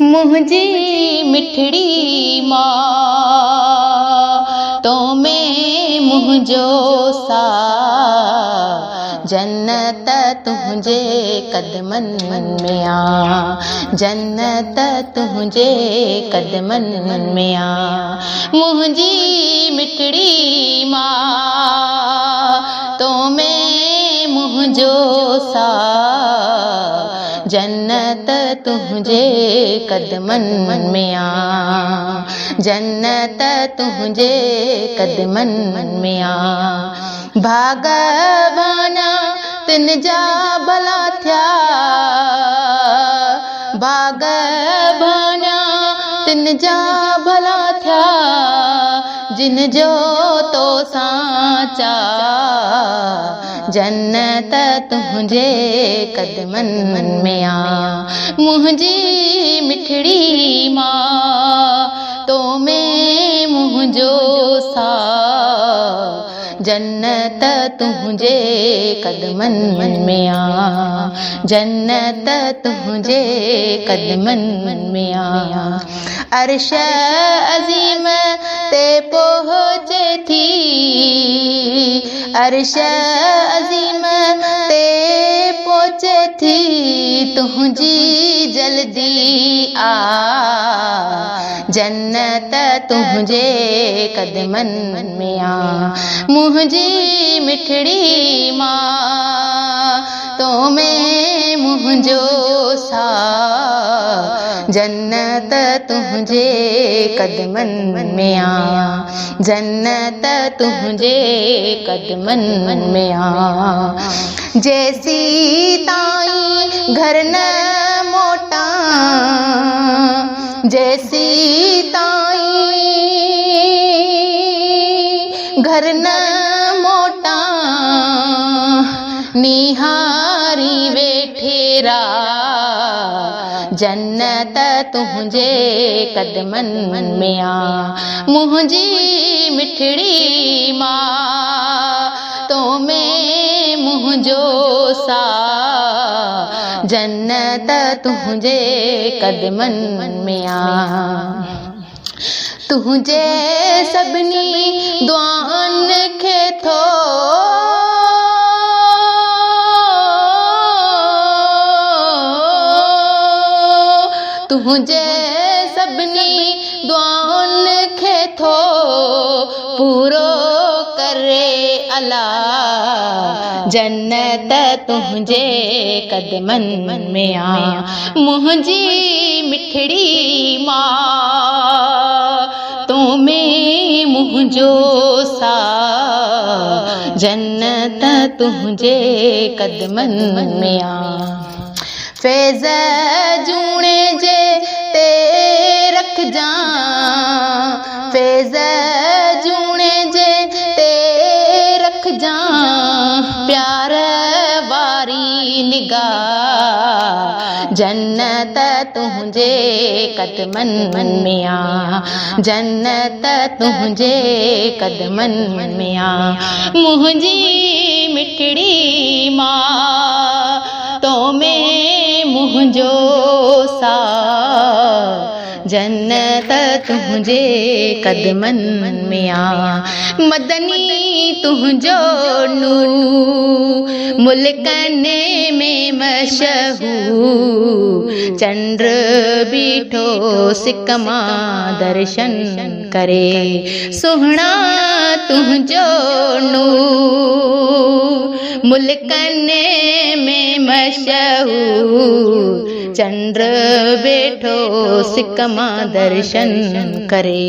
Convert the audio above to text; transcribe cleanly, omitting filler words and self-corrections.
मुंहिंजी मिठड़ी मां तो में मुंहिंजो साह जन्नत तुंहिंजे कदमनि में आ जन्नत तुंहिंजे कदमनि में आ मुंहिंजी मिठड़ी मां तो में मुंहिंजो साह जन्नत तुंहिंजे कदमनि में आ जन्नत तुंहिंजे कदमनि में आ भागवाना तिन जा भला थिया भागवाना तिन जा भला थिया जिन जो तो सांचा जन्नत तुंहिंजे कदमनि में आ मुंहिंजी मिठड़ी मां तो में मुंहिंजो साह जन्नत तुंहिंजे कदमनि में आ जन्नत तुंहिंजे कदमनि में आ अर्श अज़ीम ते पहुचे थी अर्श अज़ीम ते पहुचे थी तुंहिंजी जल्दी आ जन्नत तुंहिंजे कदमनि में आ मुंहिंजी मिठड़ी मां तो में मुंहिंजो साह जन्नत तुंहिंजे कदमनि में आ जन्नत तुंहिंजे कदमनि में आ जैसी ताईं घर न मोटा जैसी ताईं घर न मोटा निहारी वेठेरा जन्नत तुंहिंजे कदमनि में आ मुंहिंजी मिठड़ी मां तो में मुंहिंजो साह जन्नत तुंहिंजे कदमनि में आ तुंहिंजे सभिनी दुआनि खे थो तुंहिंजे सभिनी दुआनि खे थो पूरो करे अला जन्नत तुंहिंजे कदमनि में आ मुंहिंजी मिठड़ी मां तो में मुंहिंजो साह जन्नत तुंहिंजे कदमनि में आ फैज़ जूणे जे ते रखजां फैज़ जूणे जे ते रखजां प्यार वारी निगाह जन्नत तुंहिंजे कदमनि में आ जन्नत तुंहिंजे कदमनि में आ मुंहिंजी मिठड़ी मां तो में मुंहिंजो साह जन्नत तुंहिंजे कदमनि में आ मदनी तुंहिंजो नूर मुल्कनि में मशहूर चंद्र बीठो सिक मां दर्शन करे सुहिणा तुंहिंजो नूर मुल्कनि में मशहूर चंद्र बेठो सिक मां दर्शन करे।